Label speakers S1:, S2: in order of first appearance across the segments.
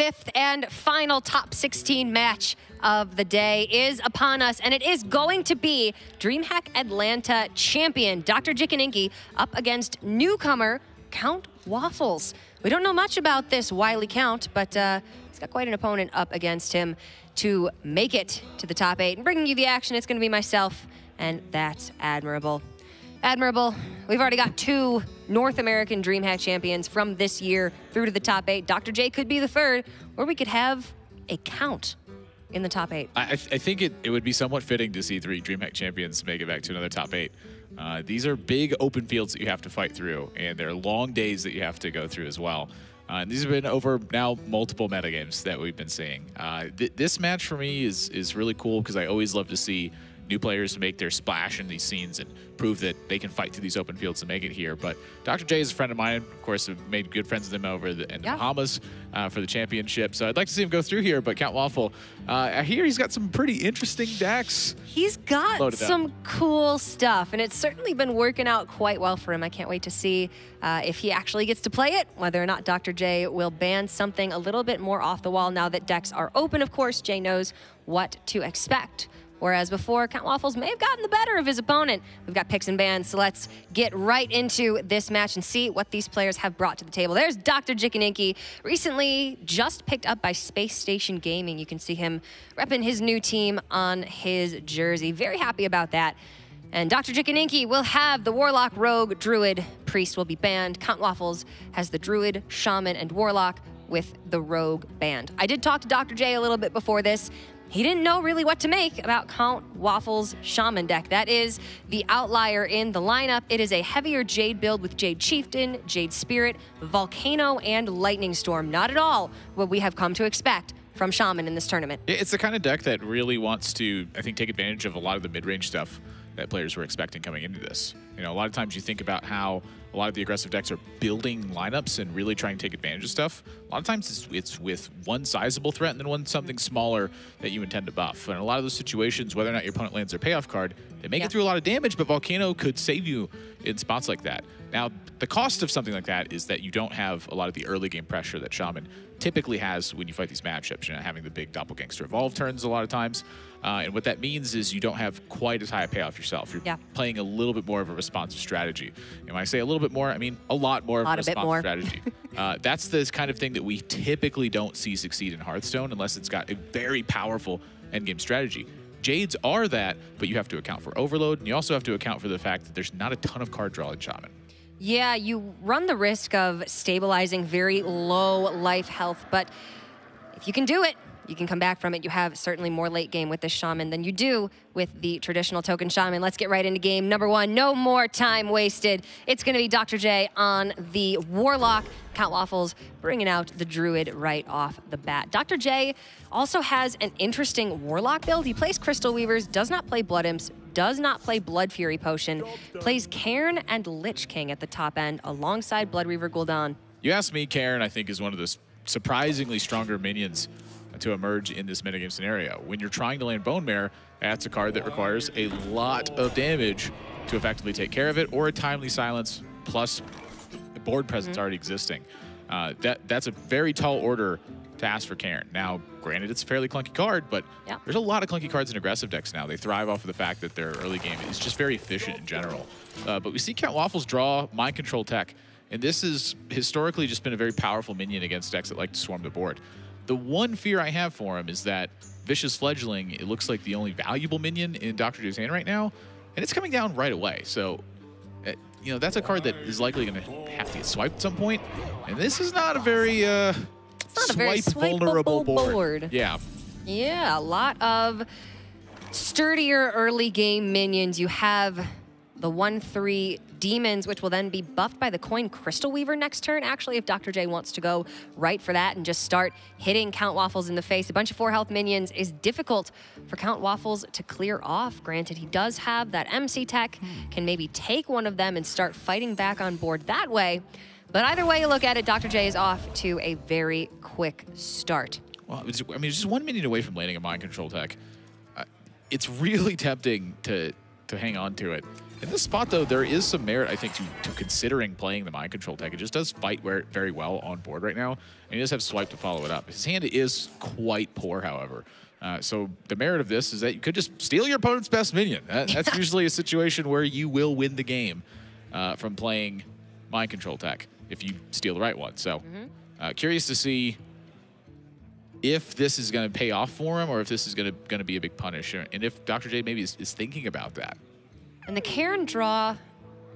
S1: fifth and final top 16 match of the day is upon us, and it is going to be DreamHack Atlanta champion Drjikininki up against newcomer Countwaffles. We don't know much about this wily Count, but he's got quite an opponent up against him to make it to the top 8. And bringing you the action, it's going to be myself, and that's admirable. Admirable. We've already got 2 North American DreamHack champions from this year through to the top 8. Dr. J could be the 3rd, or we could have a Count in the top 8.
S2: I think it would be somewhat fitting to see 3 DreamHack champions make it back to another top 8. These are big open fields that you have to fight through, and they're long days that you have to go through as well. And these have been over now multiple metagames that we've been seeing. This match for me is really cool because I always love to see new players make their splash in these scenes and prove that they can fight through these open fields and make it here. But Dr. J is a friend of mine. Of course, I've made good friends with him over in the Bahamas for the championship. So I'd like to see him go through here. But Countwaffle, I hear he's got some pretty interesting decks.
S1: He's got some cool stuff, and it's certainly been working out quite well for him. I can't wait to see if he actually gets to play it, whether or not Dr. J will ban something a little bit more off the wall now that decks are open. Of course, Jay knows what to expect. Whereas before, Countwaffles may have gotten the better of his opponent. We've got picks and bans, so let's get right into this match and see what these players have brought to the table. There's Drjikininki, recently just picked up by Space Station Gaming. You can see him repping his new team on his jersey. Very happy about that. And Drjikininki will have the Warlock, Rogue, Druid, Priest will be banned. Countwaffles has the Druid, Shaman, and Warlock with the Rogue banned. I did talk to Dr. J a little bit before this. He didn't know really what to make about Countwaffles' Shaman deck. That is the outlier in the lineup. It is a heavier Jade build with Jade Chieftain, Jade Spirit, Volcano, and Lightning Storm. Not at all what we have come to expect from Shaman in this tournament.
S2: It's the kind of deck that really wants to, I think, take advantage of a lot of the mid-range stuff that players were expecting coming into this. You know, a lot of times you think about how a lot of the aggressive decks are building lineups and really trying to take advantage of stuff. A lot of times it's with one sizable threat and then one something smaller that you intend to buff. And a lot of those situations, whether or not your opponent lands their payoff card, they make it through a lot of damage, but Volcano could save you in spots like that. Now, the cost of something like that is that you don't have a lot of the early game pressure that Shaman typically has when you fight these matchups. You're not having the big Doppelgangster Evolve turns a lot of times. And what that means is you don't have quite as high a payoff yourself. You're playing a little bit more of a responsive strategy. And when I say a little bit more, I mean a lot more of a responsive strategy. That's the kind of thing that we typically don't see succeed in Hearthstone unless it's got a very powerful endgame strategy. Jades are that, but you have to account for overload, and you also have to account for the fact that there's not a ton of card draw in Shaman.
S1: Yeah, you run the risk of stabilizing very low life health, but if you can do it, you can come back from it. You have certainly more late game with this Shaman than you do with the traditional token Shaman. Let's get right into game number 1. No more time wasted. It's going to be Dr. J on the Warlock. Countwaffles bringing out the Druid right off the bat. Dr. J also has an interesting Warlock build. He plays Crystal Weavers, does not play Blood Imps, does not play Blood Fury Potion, plays Cairn and Lich King at the top end alongside Blood Reaver Gul'dan.
S2: You ask me, Cairn, I think, is one of the surprisingly stronger minions to emerge in this metagame scenario. When you're trying to land Bone Mare, that's a card that requires a lot of damage to effectively take care of it, or a timely silence plus the board presence already existing. That's a very tall order to ask for Cairn. Now, granted, it's a fairly clunky card, but there's a lot of clunky cards in aggressive decks now. They thrive off of the fact that their early game is just very efficient in general. But we see Countwaffles draw Mind Control Tech, and this has historically just been a very powerful minion against decks that like to swarm the board. The one fear I have for him is that Vicious Fledgling, it looks like the only valuable minion in Dr. J's hand right now, and it's coming down right away. So, you know, that's a card that is likely going to have to get swiped at some point, and this is not a very vulnerable board. Yeah.
S1: Yeah, a lot of sturdier early game minions. You have the 1/3 Demons, which will then be buffed by the Coin Crystal Weaver next turn. Actually, if Dr. J wants to go right for that and just start hitting Countwaffles in the face, a bunch of 4 health minions is difficult for Countwaffles to clear off. Granted, he does have that MC tech, can maybe take one of them and start fighting back on board that way. But either way you look at it, Dr. J is off to a very quick start.
S2: Well, it's just 1 minute away from landing a Mind Control Tech. It's really tempting to hang on to it. In this spot, though, there is some merit, I think, to considering playing the mind control tech. It just does fight very well on board right now, and he does have swipe to follow it up. His hand is quite poor, however. So the merit of this is that you could just steal your opponent's best minion. That's usually a situation where you will win the game from playing mind control tech if you steal the right one. So curious to see if this is going to pay off for him or if this is going to be a big punish, and if Dr. J maybe is thinking about that.
S1: And the Karen draw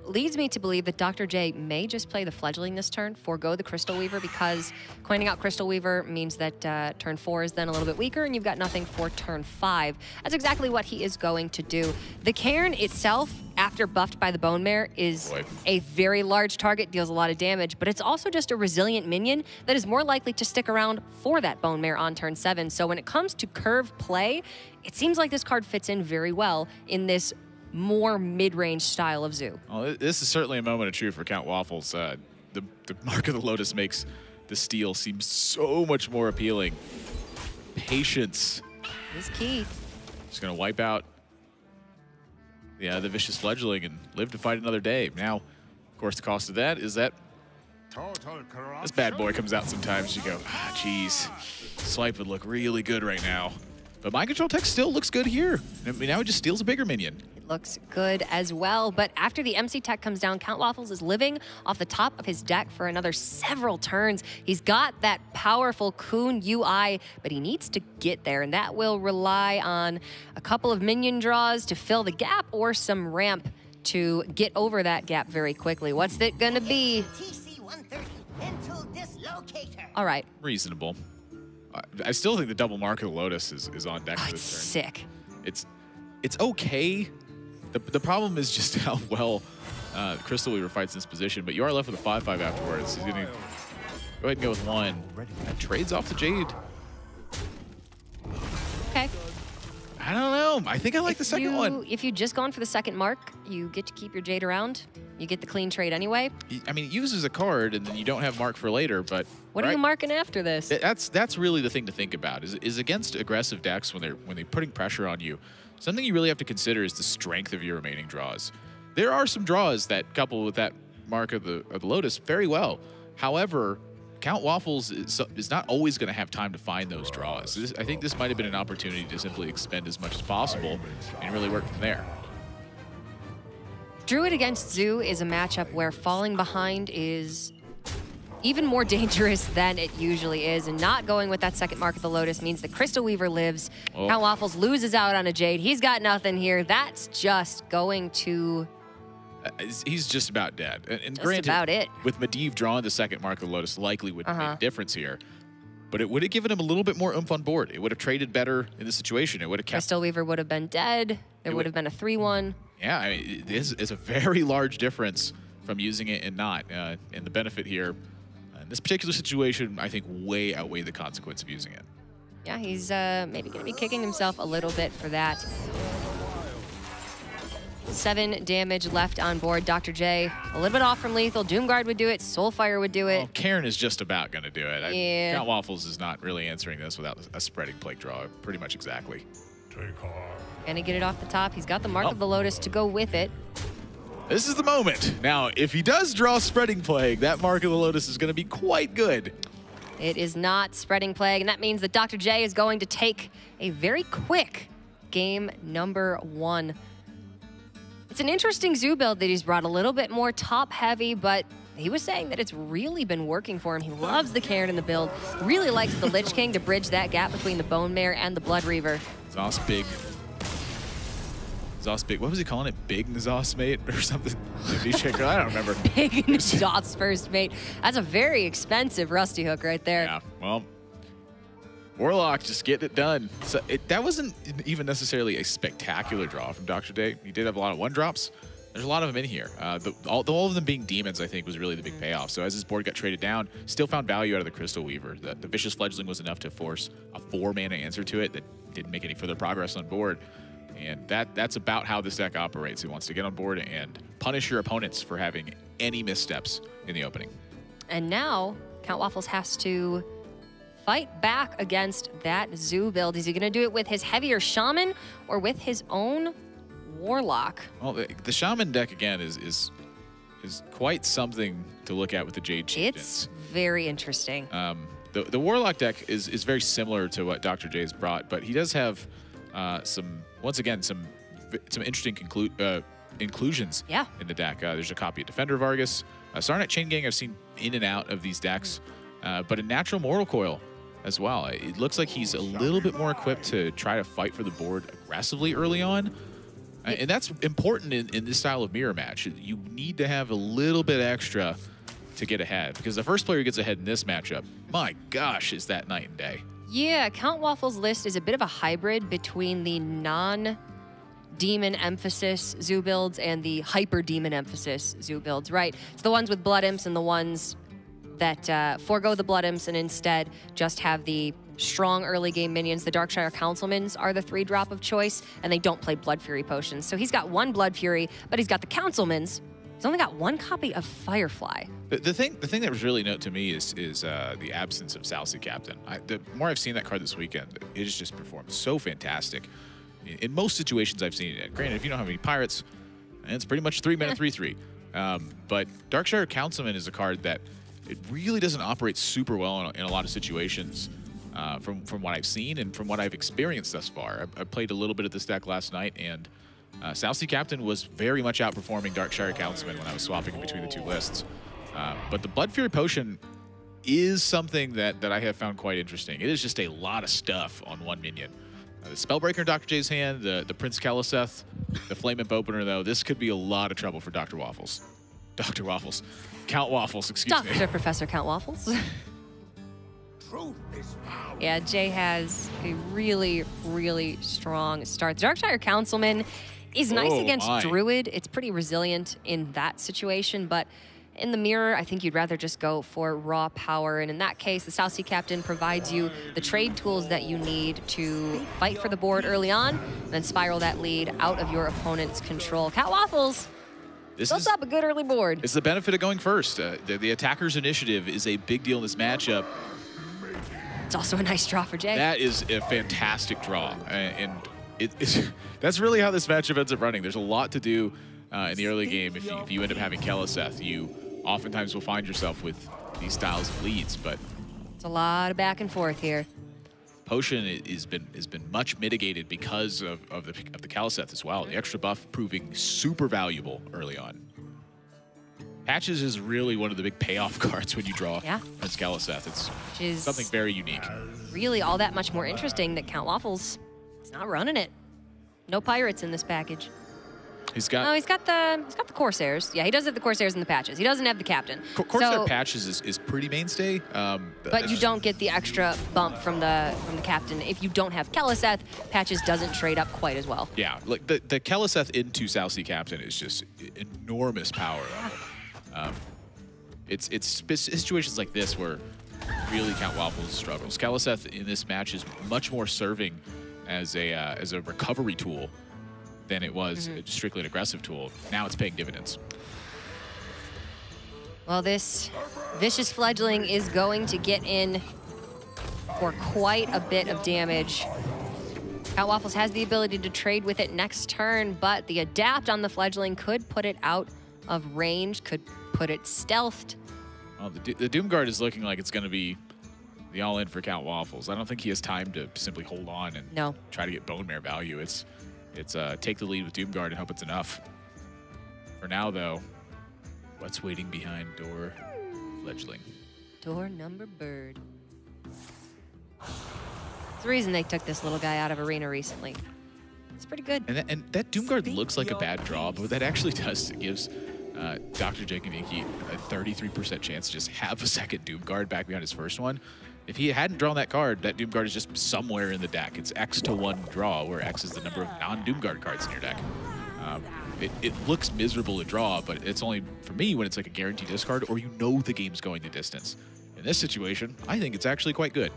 S1: leads me to believe that Dr. J may just play the Fledgling this turn, forego the Crystal Weaver, because coining out Crystal Weaver means that turn 4 is then a little bit weaker and you've got nothing for turn 5. That's exactly what he is going to do. The Cairn itself, after buffed by the Bone Mare, is a very large target, deals a lot of damage, but it's also just a resilient minion that is more likely to stick around for that Bone Mare on turn 7. So when it comes to curve play, it seems like this card fits in very well in this more mid-range style of Zoo.
S2: Well, this is certainly a moment of truth for Countwaffles. The Mark of the Lotus makes the steal seem so much more appealing. Patience
S1: is key.
S2: Just gonna wipe out the Vicious Fledgling and live to fight another day. Now, of course, the cost of that is that this bad boy comes out sometimes. You go, geez, swipe would look really good right now. But Mind Control Tech still looks good here. I mean, now it just steals a bigger minion.
S1: It looks good as well. But after the MC Tech comes down, Countwaffles is living off the top of his deck for another several turns. He's got that powerful Kun UI, but he needs to get there. And that will rely on a couple of minion draws to fill the gap or some ramp to get over that gap very quickly. What's it going to be? All right.
S2: Reasonable. I still think the double Mark of the Lotus is on deck for this turn.
S1: Sick.
S2: It's okay. The problem is just how well Crystal Weaver fights in this position, but you are left with a 5/5 afterwards. He's going to go ahead and go with 1. That trades off the Jade.
S1: Okay.
S2: I don't know. I think I like the second one.
S1: If you just gone for the second mark, you get to keep your Jade around. You get the clean trade anyway.
S2: I mean, it uses a card, and then you don't have mark for later, but...
S1: What are you marking after this?
S2: That's really the thing to think about, is against aggressive decks when they're putting pressure on you, something you really have to consider is the strength of your remaining draws. There are some draws that couple with that Mark of the Lotus very well. However, Countwaffles is not always going to have time to find those draws. I think this might have been an opportunity to simply expend as much as possible and really work from there.
S1: Druid against Zoo is a matchup where falling behind is even more dangerous than it usually is, and not going with that second Mark of the Lotus means that Crystal Weaver lives. Oh. Countwaffles loses out on a Jade. He's got nothing here. That's just going to...
S2: he's just about dead. And
S1: just
S2: granted,
S1: about it.
S2: With Medivh drawing the second Mark of the Lotus likely would make a difference here. But it would have given him a little bit more oomph on board. It would have traded better in this situation. It would have kept...
S1: Crystal Weaver would have been dead. There would have been a 3-1.
S2: Yeah, I mean, it's a very large difference from using it and not. And the benefit here, in this particular situation, I think way outweigh the consequence of using it.
S1: Yeah, he's maybe going to be kicking himself a little bit for that. 7 damage left on board. Dr. J, a little bit off from lethal. Doomguard would do it. Soulfire would do it.
S2: Well, Karen is just about going to do it.
S1: Yeah.
S2: Countwaffles is not really answering this without a spreading plague draw, pretty much exactly.
S1: Gonna get it off the top. He's got the Mark of the Lotus to go with it.
S2: This is the moment. Now, if he does draw Spreading Plague, that Mark of the Lotus is going to be quite good.
S1: It is not Spreading Plague, and that means that Dr. J is going to take a very quick game number 1. It's an interesting Zoo build that he's brought, a little bit more top-heavy, but he was saying that it's really been working for him. He loves the Karen in the build, really likes the Lich King to bridge that gap between the Bone Mare and the Blood Reaver.
S2: Zos Big. What was he calling it? Big Nazos Mate or something? I don't remember.
S1: Big Nazos First Mate. That's a very expensive Rusty Hook right there.
S2: Yeah, well, Warlock just getting it done. So that wasn't even necessarily a spectacular draw from Dr. J. He did have a lot of 1-drops. There's a lot of them in here. All of them being demons, I think, was really the big payoff. So as his board got traded down, still found value out of the Crystal Weaver. The Vicious Fledgling was enough to force a 4-mana answer to it that didn't make any further progress on board. And that's about how this deck operates. It wants to get on board and punish your opponents for having any missteps in the opening.
S1: And now, Countwaffles has to fight back against that Zoo build. Is he going to do it with his heavier Shaman or with his own Warlock.
S2: Well, the Shaman deck, again, is quite something to look at with the Jade Chieftains.
S1: It's very interesting.
S2: The Warlock deck is very similar to what Dr. J's brought, but he does have some interesting inclusions in the deck. There's a copy of Defender of Argus. Sarnet Chain Gang I've seen in and out of these decks, but a natural Mortal Coil as well. It looks like he's a little bit more equipped to try to fight for the board aggressively early on. And that's important in this style of mirror match. You need to have a little bit extra to get ahead, because the first player who gets ahead in this matchup, my gosh, is that night and day.
S1: Yeah, Countwaffles' list is a bit of a hybrid between the non-demon emphasis zoo builds and the hyper-demon emphasis zoo builds, right? It's the ones with Blood Imps and the ones that forego the Blood Imps and instead just have the strong early game minions. The Darkshire Councilmans are the 3-drop of choice, and they don't play Blood Fury potions. So he's got 1 Blood Fury, but he's got the Councilmans. He's only got 1 copy of Firefly.
S2: The thing that was really note to me is the absence of Salsy Captain. The more I've seen that card this weekend, it has just performed so fantastic. In most situations I've seen it. Granted, if you don't have any pirates, it's pretty much 3-mana 3/3. But Darkshire Councilman is a card that it really doesn't operate super well in a lot of situations. From what I've seen and from what I've experienced thus far. I played a little bit of this deck last night, and Salsy Captain was very much outperforming Darkshire Councilman when I was swapping between the 2 lists. But the Blood Fury Potion is something that I have found quite interesting. It is just a lot of stuff on 1 minion. The Spellbreaker in Dr. J's hand, the Prince Kaliseth, the Flame Imp Opener, though, this could be a lot of trouble for Dr. Waffles. Dr. Waffles. Countwaffles, excuse me.
S1: Dr. Professor Countwaffles. Yeah, Jay has a really, really strong start. The Darkshire Councilman is nice against Druid. It's pretty resilient in that situation, but in the mirror, I think you'd rather just go for raw power. And in that case, the Salsy Captain provides you the trade tools that you need to fight for the board early on, and then spiral that lead out of your opponent's control. Countwaffles builds up a good early board.
S2: It's the benefit of going first. The attacker's initiative is a big deal in this matchup.
S1: It's also a nice draw for Jay.
S2: That is a fantastic draw, and that's really how this matchup ends up running. There's a lot to do in the early game. If you end up having Kaliseth, you oftentimes will find yourself with these styles of leads, but
S1: it's a lot of back and forth here.
S2: Potion has been much mitigated because of the Kaliseth as well. The extra buff proving super valuable early on. Patches is really one of the big payoff cards when you draw Prince Kaliseth. It's something very unique.
S1: Really all that much more interesting that Countwaffles is not running it. No pirates in this package.
S2: He's got
S1: the Corsairs. Yeah, he does have the Corsairs and the Patches. He doesn't have the Captain.
S2: Corsair Patches is pretty mainstay.
S1: But you don't get the extra bump from the Captain. If you don't have Kaliseth, Patches doesn't trade up quite as well.
S2: Yeah, like the Kaliseth into Salsy Captain is just enormous power level. It's situations like this where really Countwaffles struggles. Kaliseth in this match is much more serving as a recovery tool than it was strictly an aggressive tool. Now it's paying dividends.
S1: Well, this Vicious Fledgling is going to get in for quite a bit of damage. Countwaffles has the ability to trade with it next turn, but the Adapt on the Fledgling could put it out of range, could put it stealthed.
S2: Well, the Doomguard is looking like it's going to be the all-in for Countwaffles. I don't think he has time to simply hold on and try to get bone mare value. It's take the lead with Doomguard and hope it's enough. For now, though, what's waiting behind door Fledgling?
S1: Door number bird. It's the reason they took this little guy out of Arena recently. It's pretty good.
S2: And that Doomguard looks like a bad draw, but what that actually does, it gives Dr. Drjikininki a 33% chance to just have a second Doomguard back behind his first one. If he hadn't drawn that card, that Doomguard is just somewhere in the deck. It's X to 1 draw, where X is the number of non-Doomguard cards in your deck. It looks miserable to draw, but it's only, for me, when it's like a guaranteed discard or you know the game's going the distance. In this situation, I think it's actually quite good.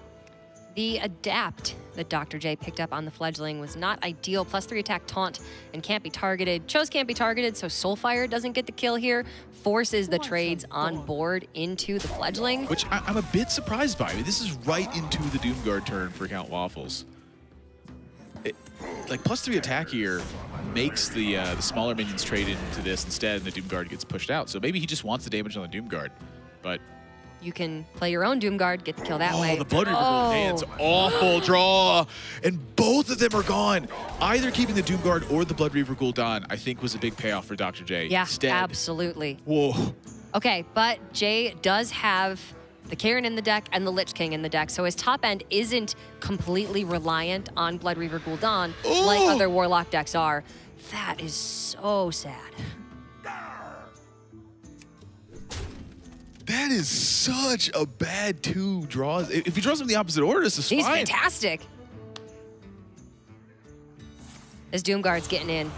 S1: The Adapt that Dr. J picked up on the Fledgling was not ideal. +3 attack taunt and can't be targeted. Chose can't be targeted, so Soulfire doesn't get the kill here. Forces the trades on board into the Fledgling.
S2: Which I'm a bit surprised by. I mean, this is right into the Doomguard turn for Countwaffles. like +3 attack here makes the smaller minions trade into this instead, and the Doom Guard gets pushed out. So maybe he just wants the damage on the Doom Guard, but
S1: you can play your own Doom Guard, get the kill that way.
S2: Oh, the Blood Reaver Gold Dance, awful draw, and both of them are gone. Either keeping the Doom Guard or the Blood Reaver Gul'dan, I think, was a big payoff for Dr. J.
S1: Yeah,
S2: Instead,
S1: absolutely.
S2: Whoa.
S1: Okay, but Jay does have the Karen in the deck and the Lich King in the deck, so his top end isn't completely reliant on Blood Reaver Gul'dan like other Warlock decks are. That is so sad.
S2: That is such a bad 2 draws. If he draws them in the opposite order, this is fine.
S1: He's fantastic. This Doom Guard's getting in.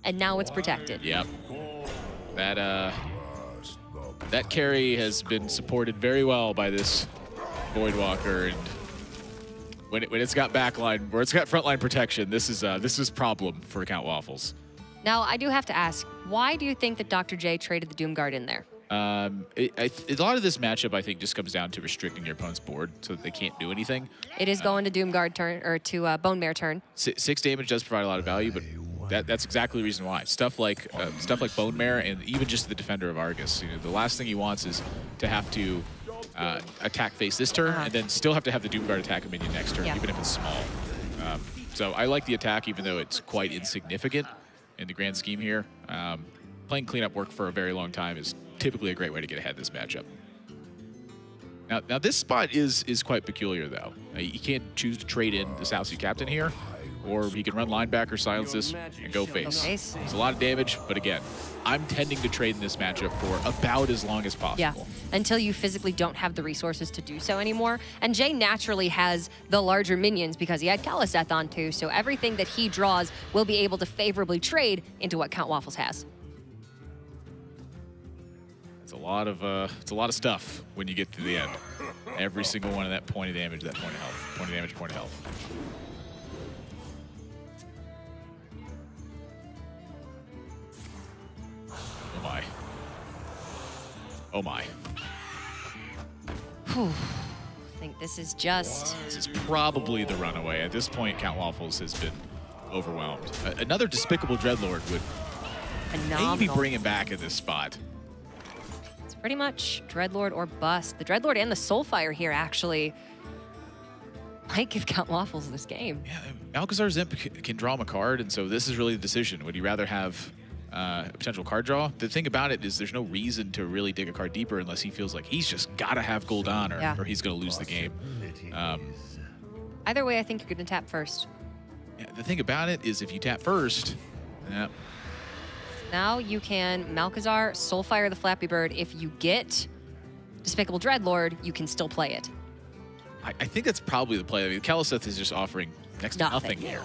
S1: And now it's protected.
S2: Yep. That carry has been supported very well by this Voidwalker, and when it's got backline, where it's got frontline protection, this is problem for Countwaffles.
S1: Now, I do have to ask, why do you think that Dr. J traded the Doom Guard in there?
S2: A lot of this matchup, I think, just comes down to restricting your opponent's board so that they can't do anything.
S1: It is going to Doom Guard turn, or to Bone Mare turn.
S2: 6 damage does provide a lot of value, but that's exactly the reason why. Stuff like Bone Mare and even just the Defender of Argus. You know, the last thing he wants is to have to attack face this turn and then still have to have the Doom Guard attack a minion next turn, even if it's small. So I like the attack, even though it's quite insignificant in the grand scheme here. Playing cleanup work for a very long time is typically a great way to get ahead of this matchup. Now this spot is quite peculiar, though. He can't choose to trade in the South Sea Captain here, or he can run linebacker, silence this, and go face.
S1: Nice.
S2: It's a lot of damage, but again, I'm tending to trade in this matchup for about as long as possible.
S1: Yeah, until you physically don't have the resources to do so anymore. And Jay naturally has the larger minions because he had Kaliseth on too, so everything that he draws will be able to favorably trade into what Countwaffles has.
S2: It's a lot of stuff when you get to the end. Every single one of that point of damage, that point of health. Point of damage, point of health. Oh my. Oh my.
S1: Whew. I think this is just...
S2: This is probably the runaway. At this point, Countwaffles has been overwhelmed. Another Despicable Dreadlord would maybe bring him back at this spot.
S1: It's pretty much Dreadlord or bust. The Dreadlord and the Soulfire here actually might give Countwaffles this game.
S2: Yeah, Malchezaar's Imp can draw him a card, and so this is really the decision. Would you rather have a potential card draw? The thing about it is there's no reason to really dig a card deeper unless he feels like he's just got to have Gul'dan or he's going to lose the game.
S1: Either way, I think you're going to tap first.
S2: Yeah, the thing about it is if you tap first,
S1: now you can Malchezaar, Soulfire the Flappy Bird. If you get Despicable Dreadlord, you can still play it.
S2: I think that's probably the play. I mean, Kaliseth is just offering next to nothing here.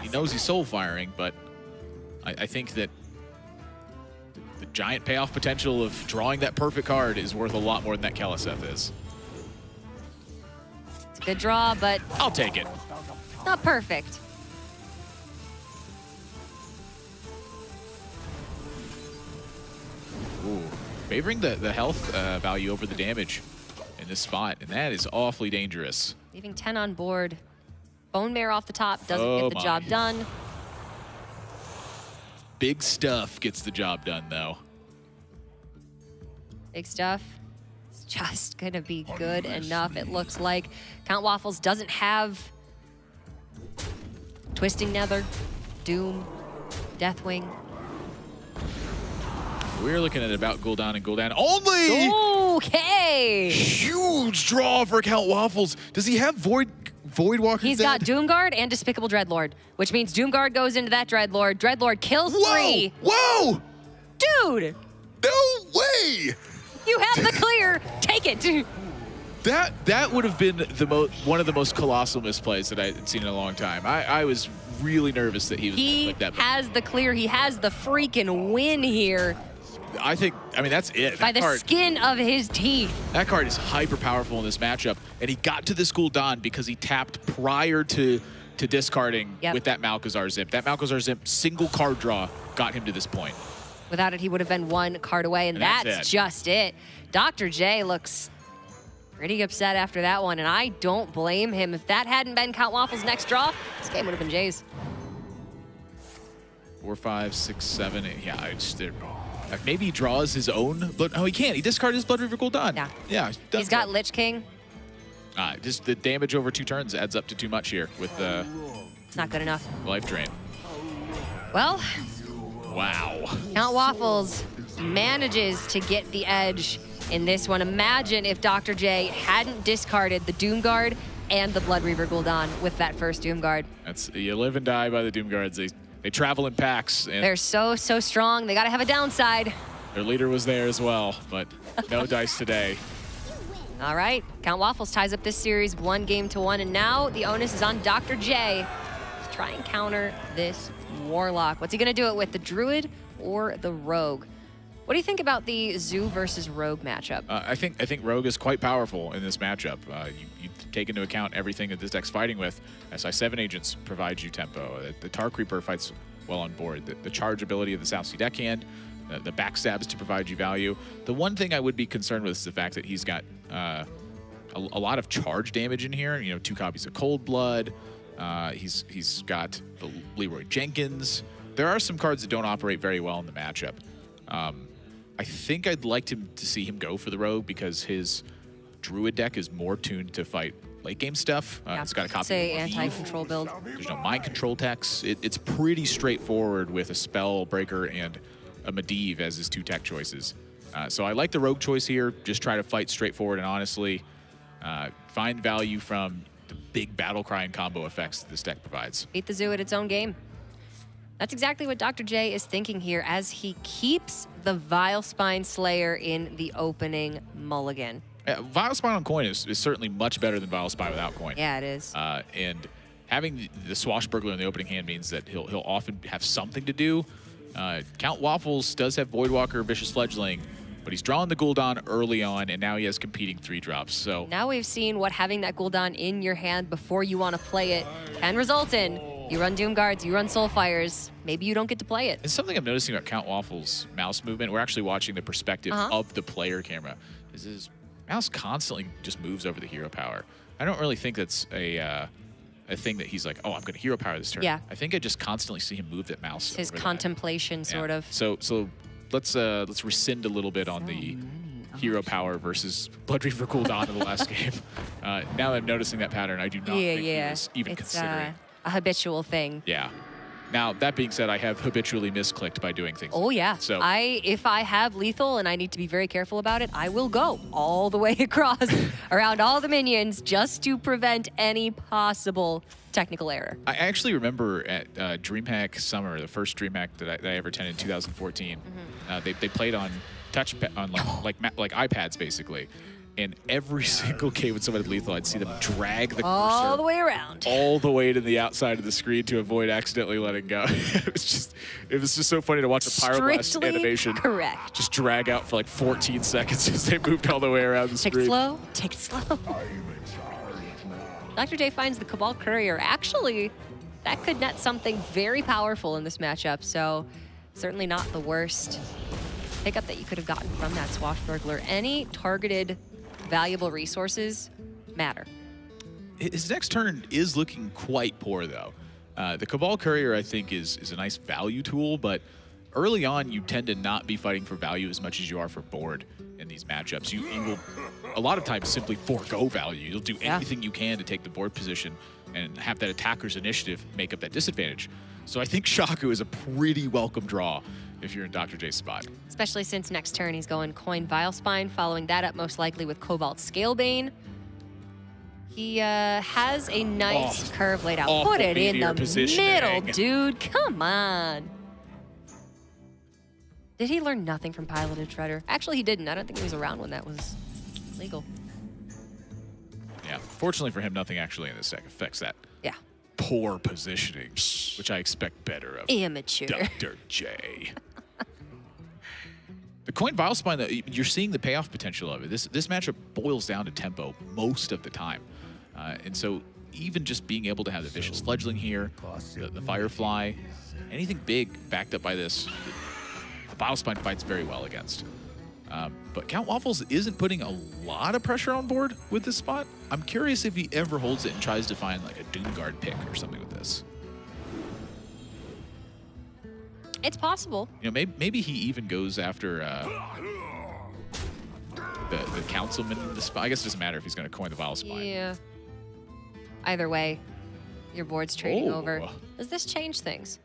S2: He knows he's Soulfiring, but I think that the giant payoff potential of drawing that perfect card is worth a lot more than that Kaliseth is.
S1: It's a good draw, but...
S2: I'll take it.
S1: Not perfect.
S2: Ooh. Favoring the health value over the damage in this spot, and that is awfully dangerous.
S1: Leaving 10 on board. Bone Mare off the top doesn't get the job done.
S2: Big Stuff gets the job done, though.
S1: Big Stuff. It's just going to be good enough, it looks like. Countwaffles doesn't have Twisting Nether, Doom, Deathwing.
S2: We're looking at about Gul'dan and Gul'dan only!
S1: Okay!
S2: Huge draw for Countwaffles. Does he have Voidwalker?
S1: He's got Doomguard and Despicable Dreadlord, which means Doomguard goes into that Dreadlord. Dreadlord kills 3.
S2: Whoa!
S1: Dude!
S2: No way!
S1: You have the clear. Take it.
S2: That would have been one of the most colossal misplays that I had seen in a long time. I was really nervous that he was like that.
S1: He has the clear. He has the freaking win here.
S2: I mean, that's it.
S1: By the skin of his teeth.
S2: That card is hyper powerful in this matchup, and he got to this Gul'dan because he tapped prior to discarding with that Malchezaar Zimp. That Malchezaar Zimp single card draw got him to this point.
S1: Without it, he would have been 1 card away, and that's just it. Dr. J looks Pretty upset after that one, and I don't blame him. If that hadn't been Countwaffles' next draw, this game would have been Jay's.
S2: 4, 5, 6, 7, 8. Yeah, maybe he draws his own blood. Oh, he can't. He discarded his Blood Reaver Gul'dan.
S1: Yeah.
S2: Yeah.
S1: He's got Lich King.
S2: Just the damage over 2 turns adds up to too much here with the
S1: It's not good enough.
S2: life drain.
S1: Well,
S2: Wow.
S1: Countwaffles manages to get the edge in this one. Imagine if Dr. J hadn't discarded the Doom Guard and the Blood Reaver Gul'dan with that first Doom Guard.
S2: You live and die by the Doom Guards. They travel in packs. And
S1: they're so strong. They got to have a downside.
S2: Their leader was there as well, but no dice today.
S1: All right, Countwaffles ties up this series 1-1, and now the onus is on Dr. J to try and counter this Warlock. What's he gonna do it with, the Druid or the Rogue? What do you think about the Zoo versus Rogue matchup?
S2: I think Rogue is quite powerful in this matchup. You take into account everything that this deck's fighting with. SI7 agents provide you tempo. The Tar Creeper fights well on board. The charge ability of the South Sea Deckhand, the backstabs to provide you value. The one thing I would be concerned with is the fact that he's got a lot of charge damage in here. You know, 2 copies of Cold Blood. He's got the Leroy Jenkins. There are some cards that don't operate very well in the matchup. I think I'd like to see him go for the Rogue because his Druid deck is more tuned to fight late game stuff. It's got a copy
S1: say
S2: of
S1: anti-control build.
S2: There's no mind control techs. It's pretty straightforward with a Spell Breaker and a Medivh as his 2 tech choices. So I like the Rogue choice here. Just try to fight straightforward and honestly. Find value from the big battle cry and combo effects that this deck provides.
S1: Beat the Zoo at its own game. That's exactly what Dr. J is thinking here as he keeps the Vilespine Slayer in the opening mulligan.
S2: Vilespine on coin is certainly much better than Vilespine without coin.
S1: Yeah, it is.
S2: And having the Swashbuckler in the opening hand means that he'll often have something to do. Countwaffles does have Voidwalker, Vicious Fledgling, but he's drawn the Gul'dan early on, and now he has competing 3-drops. So
S1: now we've seen what having that Gul'dan in your hand before you want to play it can result in. You run Doom Guards, you run Soulfires, maybe you don't get to play it.
S2: And something I'm noticing about Countwaffles' mouse movement, we're actually watching the perspective of the player camera, is his mouse constantly just moves over the hero power. I don't really think that's a thing that he's like, oh, I'm going to hero power this turn.
S1: Yeah.
S2: I think I just constantly see him move that mouse.
S1: His contemplation, sort of.
S2: So let's rescind a little bit on the hero power versus Blood Reaver Gul'dan in the last game. Now I'm noticing that pattern. I do not think he was even considering.
S1: A habitual thing.
S2: Yeah. Now, that being said, I have habitually misclicked by doing things.
S1: Oh, yeah.
S2: So
S1: if I have lethal and I need to be very careful about it, I will go all the way across around all the minions just to prevent any possible technical error.
S2: I actually remember at DreamHack Summer, the first DreamHack that I ever attended in 2014, they played on like iPads, basically. And every single game when somebody had lethal, I'd see them drag the cursor
S1: all the way around,
S2: all the way to the outside of the screen to avoid accidentally letting go. It was just so funny to watch a Pyroblast animation.
S1: Correct.
S2: Just drag out for like 14 seconds as they moved all the way around the screen.
S1: Take it slow. Dr. J finds the Cabal Courier. Actually, that could net something very powerful in this matchup. So certainly not the worst pickup that you could have gotten from that Swashbuckler. Any targeted valuable resources matter.
S2: His next turn is looking quite poor, though. The Cabal Courier, I think, is a nice value tool, but early on, you tend to not be fighting for value as much as you are for board in these matchups. You will, a lot of times, simply forego value. You'll do anything you can to take the board position and have that attacker's initiative make up that disadvantage. So I think Shaku is a pretty welcome draw if you're in Dr. J's spot.
S1: Especially since next turn he's going Coin Vilespine, following that up most likely with Cobalt Scalebane. He has a nice curve laid out. Put it in the middle, dude. Come on. Did he learn nothing from Piloted Shredder? Actually, he didn't. I don't think he was around when that was legal.
S2: Yeah, fortunately for him, nothing actually in this deck affects that.
S1: Yeah.
S2: Poor positioning, which I expect better of
S1: amateur
S2: Dr. J. The Coin Vilespine, though, you're seeing the payoff potential of it. This matchup boils down to tempo most of the time. And so even just being able to have the Vicious Fledgling here, the Firefly, anything big backed up by this, the Vilespine fights very well against. But Countwaffles isn't putting a lot of pressure on board with this spot. I'm curious if he ever holds it and tries to find like a Doomguard pick or something with this.
S1: It's possible.
S2: You know, maybe he even goes after the councilman in the spot. I guess it doesn't matter if he's going to coin the Vile Spine.
S1: Yeah. Either way, your board's trading over. Does this change things?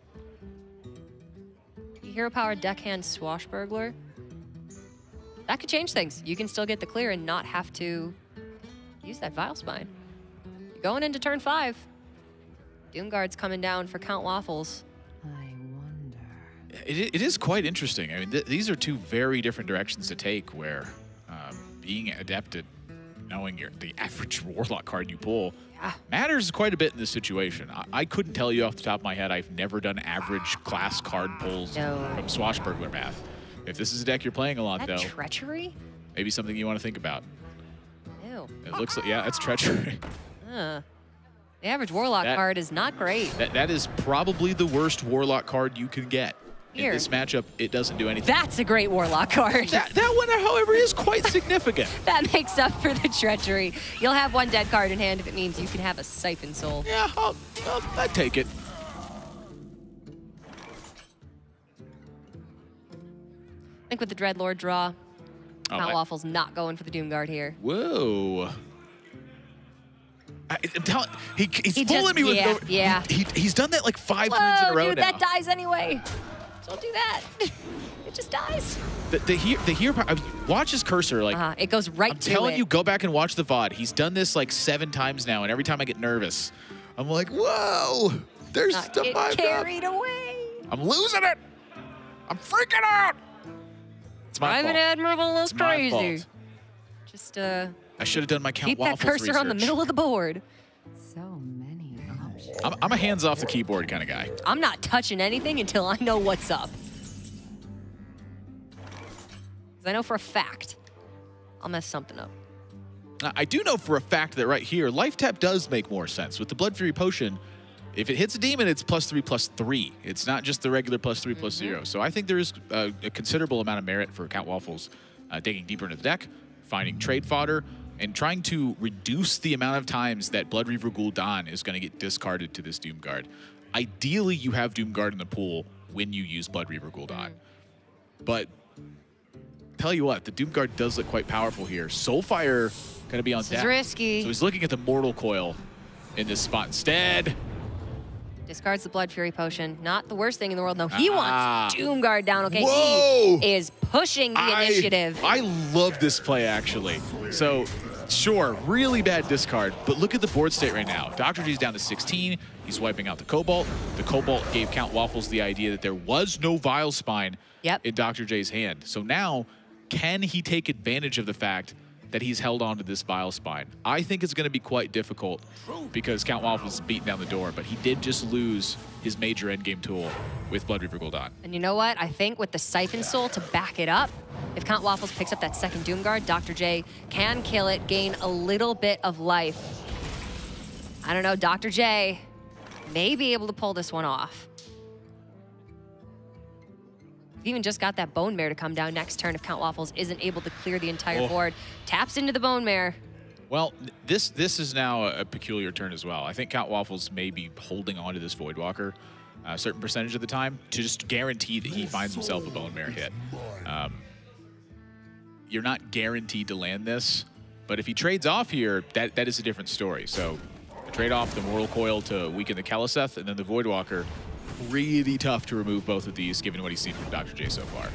S1: Hero Power Deckhand Swashbuckler. That could change things. You can still get the clear and not have to use that Vile Spine. You're going into turn 5. Doomguard's coming down for Countwaffles.
S3: I wonder.
S2: It is quite interesting. I mean, these are two very different directions to take where being adept at knowing the average Warlock card you pull matters quite a bit in this situation. I couldn't tell you off the top of my head. I've never done average class card pulls from Swashbuckler math. If this is a deck you're playing a lot, though,
S1: treachery?
S2: Maybe something you want to think about.
S1: Ew.
S2: It looks like, yeah, that's treachery.
S1: The average Warlock card is not great.
S2: That is probably the worst Warlock card you can get.
S1: Here.
S2: In this matchup, it doesn't do anything.
S1: That's a great Warlock card.
S2: That one, however, is quite significant.
S1: That makes up for the treachery. You'll have one dead card in hand if it means you can have a Siphon Soul.
S2: Yeah, I'd take it.
S1: I think with the Dreadlord draw, Countwaffles not going for the Doomguard here.
S2: Whoa. I'm telling he's fooling me with he's done that like 5 turns in a row
S1: dude,
S2: now.
S1: that dies anyway. Don't do that. It just dies.
S2: The hero power, watch his cursor. Like
S1: it goes right
S2: I'm
S1: to
S2: telling
S1: it.
S2: you, go back and watch the VOD. He's done this like 7 times now, and every time I get nervous, I'm like, whoa, there's stuff I've
S1: carried away.
S2: I'm losing it. I'm freaking out. It's my
S1: Private
S2: fault.
S1: Admiral is
S2: It's my
S1: crazy.
S2: fault.
S1: Just
S2: I should have done my Countwaffles
S1: keep that cursor
S2: research.
S1: on the middle of the board.
S3: So many options.
S2: I'm a hands off the keyboard kind of guy.
S1: I'm not touching anything until I know what's up. 'Cause I know for a fact I'll mess something up.
S2: Now, I do know for a fact that right here, Life Tap does make more sense. With the Blood Fury Potion, if it hits a demon, it's +3/+3. It's not just the regular +3/+0. So I think there is a considerable amount of merit for Countwaffles digging deeper into the deck, finding trade fodder, and trying to reduce the amount of times that Blood Reaver Gul'dan is going to get discarded to this Doomguard. Ideally, you have Doomguard in the pool when you use Blood Reaver Gul'dan. But tell you what, the Doomguard does look quite powerful here. Soulfire going to be on deck.
S1: This is risky.
S2: So he's looking at the Mortal Coil in this spot instead.
S1: Discards the Blood Fury Potion. Not the worst thing in the world. No, he wants Doomguard down. Okay,
S2: Whoa!
S1: he is pushing the initiative.
S2: I love this play, actually. So, sure, really bad discard, but look at the board state right now. Dr. G's down to 16. He's wiping out the Cobalt. The Cobalt gave Countwaffles the idea that there was no Vile Spine in Dr. J's hand. So now, can he take advantage of the fact that he's held on to this Vile Spine? I think it's going to be quite difficult because Countwaffles is beating down the door, but he did just lose his major endgame tool with Blood Reaver Gul'dan.
S1: And you know what? I think with the Siphon Soul to back it up, if Countwaffles picks up that second Doomguard, Dr. J can kill it, gain a little bit of life. I don't know, Dr. J may be able to pull this one off. We've even just got that Bone Mare to come down next turn if Countwaffles isn't able to clear the entire board. Taps into the Bone Mare.
S2: Well, this is now a peculiar turn as well. I think Countwaffles may be holding on to this Voidwalker a certain percentage of the time to just guarantee that he finds himself a Bone Mare hit. You're not guaranteed to land this, but if he trades off here, that is a different story. So trade off the Mortal Coil to weaken the Kaliseth, and then the Voidwalker. Really tough to remove both of these, given what he's seen from Dr. J so far.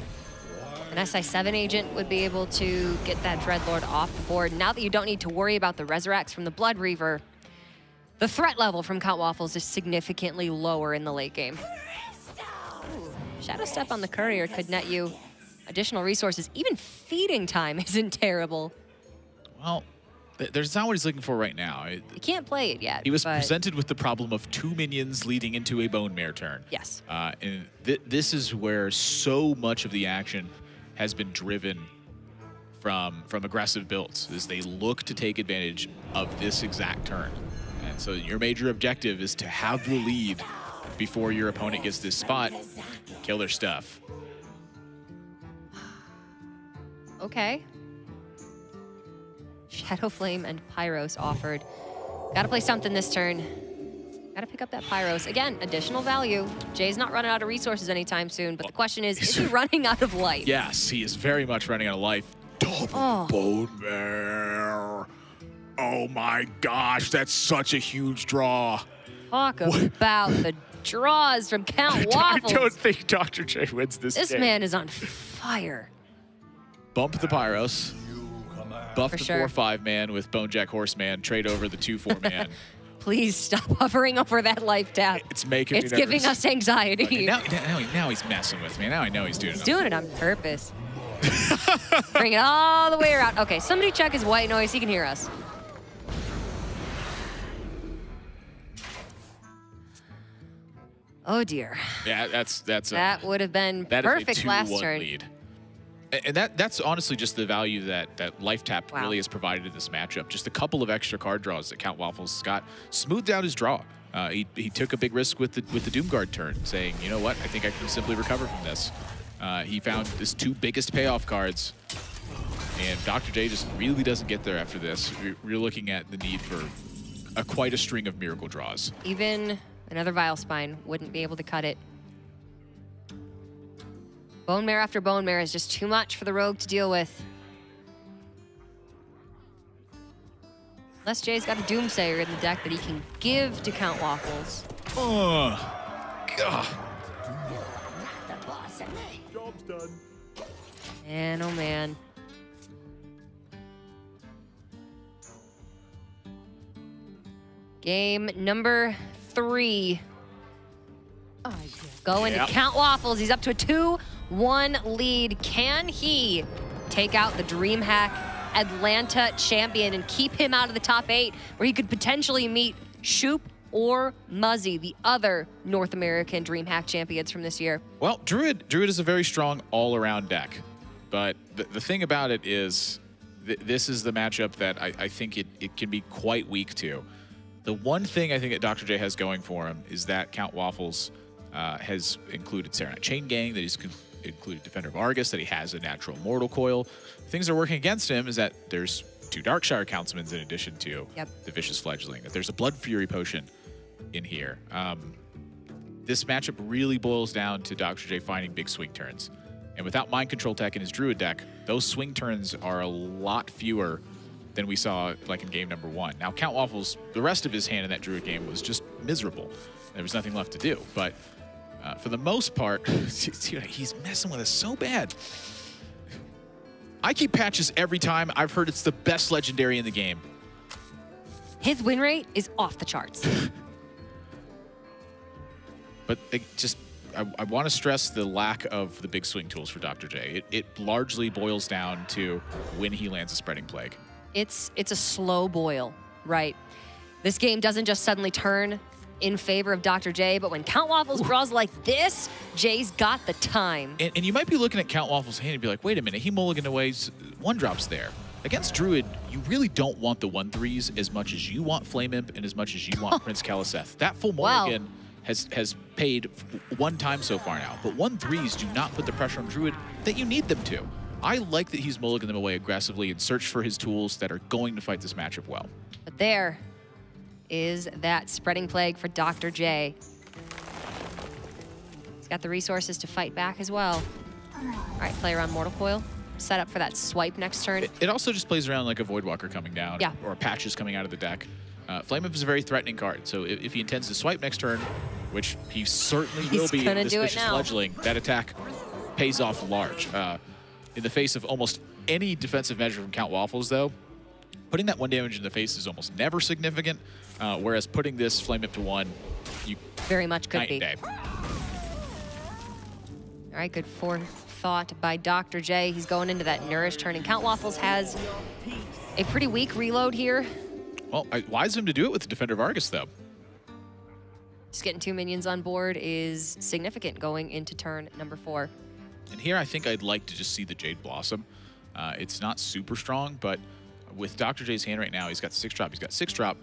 S1: An SI7 agent would be able to get that Dreadlord off the board. Now that you don't need to worry about the Resurrects from the Blood Reaver, the threat level from Countwaffles is significantly lower in the late game. Ooh, Shadow Step on the Courier could net you additional resources. Even feeding time isn't terrible.
S2: Well, there's not what he's looking for right now.
S1: You can't play it yet.
S2: He was presented with the problem of 2 minions leading into a Bone Mare turn.
S1: Yes.
S2: And this is where so much of the action has been driven from aggressive builds, as they look to take advantage of this exact turn. And so your major objective is to have the lead before your opponent gets this spot, kill their stuff.
S1: Okay. Shadow Flame and Pyros offered. Gotta play something this turn. Gotta pick up that Pyros. Again, additional value. Jay's not running out of resources anytime soon, but the question is he running out of life?
S2: Yes, he is very much running out of life. Double Bone Mare. Oh my gosh, that's such a huge draw.
S1: Talk about the draws from Countwaffles.
S2: I don't think Dr. J wins this game.
S1: This man is on fire.
S2: Bump the Pyros. Buff
S1: For
S2: the
S1: sure.
S2: 4/5 man with Bonejack Horseman. Trade over the 2/4 man.
S1: Please stop hovering over that life tap.
S2: It's making me
S1: It's
S2: nervous.
S1: giving us anxiety.
S2: Okay, now he's messing with me. Now I know he's doing it.
S1: He's doing it on purpose. Bring it all the way around. Okay, somebody check his white noise. He can hear us. Oh dear.
S2: Yeah,
S1: That would have been
S2: that
S1: perfect
S2: is a 2-1
S1: last turn.
S2: lead. And that's honestly just the value that Life Tap really has provided in this matchup. Just a couple of extra card draws that Countwaffles got smoothed out his draw. He took a big risk with the Doomguard turn, saying, you know what, I think I can simply recover from this. He found his 2 biggest payoff cards, and Dr. J just really doesn't get there after this. We're looking at the need for quite a string of miracle draws.
S1: Even another Vile Spine wouldn't be able to cut it. Bone Mare after Bone Mare is just too much for the Rogue to deal with. Unless Jay's got a Doomsayer in the deck that he can give to Countwaffles.
S2: Oh, God.
S4: Job's done.
S1: Man, oh man. Game number 3. Going to Countwaffles. He's up to a 2-1 lead. Can he take out the DreamHack Atlanta champion and keep him out of the top 8, where he could potentially meet Shoop or Muzzy, the other North American DreamHack champions from this year?
S2: Well, Druid is a very strong all-around deck, but the thing about it is this is the matchup that I think it can be quite weak to. The one thing I think that Dr. J has going for him is that Countwaffles has included Serenite Chain Gang, that he's included Defender of Argus, that he has a natural Mortal Coil. Things that are working against him is that there's 2 Darkshire Councilmans in addition to the Vicious Fledgling, that there's a Blood Fury Potion in here. This matchup really boils down to Dr. J finding big swing turns. And without Mind Control Tech in his Druid deck, those swing turns are a lot fewer than we saw like in game number 1. Now, Countwaffles, the rest of his hand in that Druid game was just miserable. There was nothing left to do. But for the most part, he's messing with us so bad. I keep patches every time. I've heard it's the best legendary in the game.
S1: His win rate is off the charts.
S2: But I want to stress the lack of the big swing tools for Dr. J. It largely boils down to when he lands a Spreading Plague.
S1: It's a slow boil, right? This game doesn't just suddenly turn in favor of Dr. J, but when Countwaffles draws like this, Jay's got the time.
S2: And you might be looking at Countwaffles' hand and be like, wait a minute, he mulliganed away 1-drops there. Against Druid, you really don't want the 1/3s as much as you want Flame Imp and as much as you want Prince Kaliseth. That full mulligan has paid 1 time so far now, but 1/3s do not put the pressure on Druid that you need them to. I like that he's mulliganing them away aggressively and search for his tools that are going to fight this matchup well.
S1: But there is that Spreading Plague for Dr. J. He's got the resources to fight back as well. All right, play around Mortal Coil. Set up for that swipe next turn.
S2: It also just plays around like a Voidwalker coming down,
S1: Yeah.
S2: or a Patches coming out of the deck. Flame Imp is a very threatening card, so if he intends to swipe next turn, which he certainly will be in this Vicious Fledgling, that attack pays off large. In the face of almost any defensive measure from Countwaffles, though, putting that 1 damage in the face is almost never significant, whereas putting this Flame Imp to 1, you
S1: very much could be.
S2: Day.
S1: All right, good forethought by Dr. J. He's going into that Nourish turn, and Countwaffles has a pretty weak reload here.
S2: Well, wise of him to do it with the Defender of Argus, though.
S1: Just getting 2 minions on board is significant going into turn number 4.
S2: And here I think I'd like to just see the Jade Blossom. It's not super strong, but with Dr. J's hand right now, he's got 6-drop, he's got 6-drop,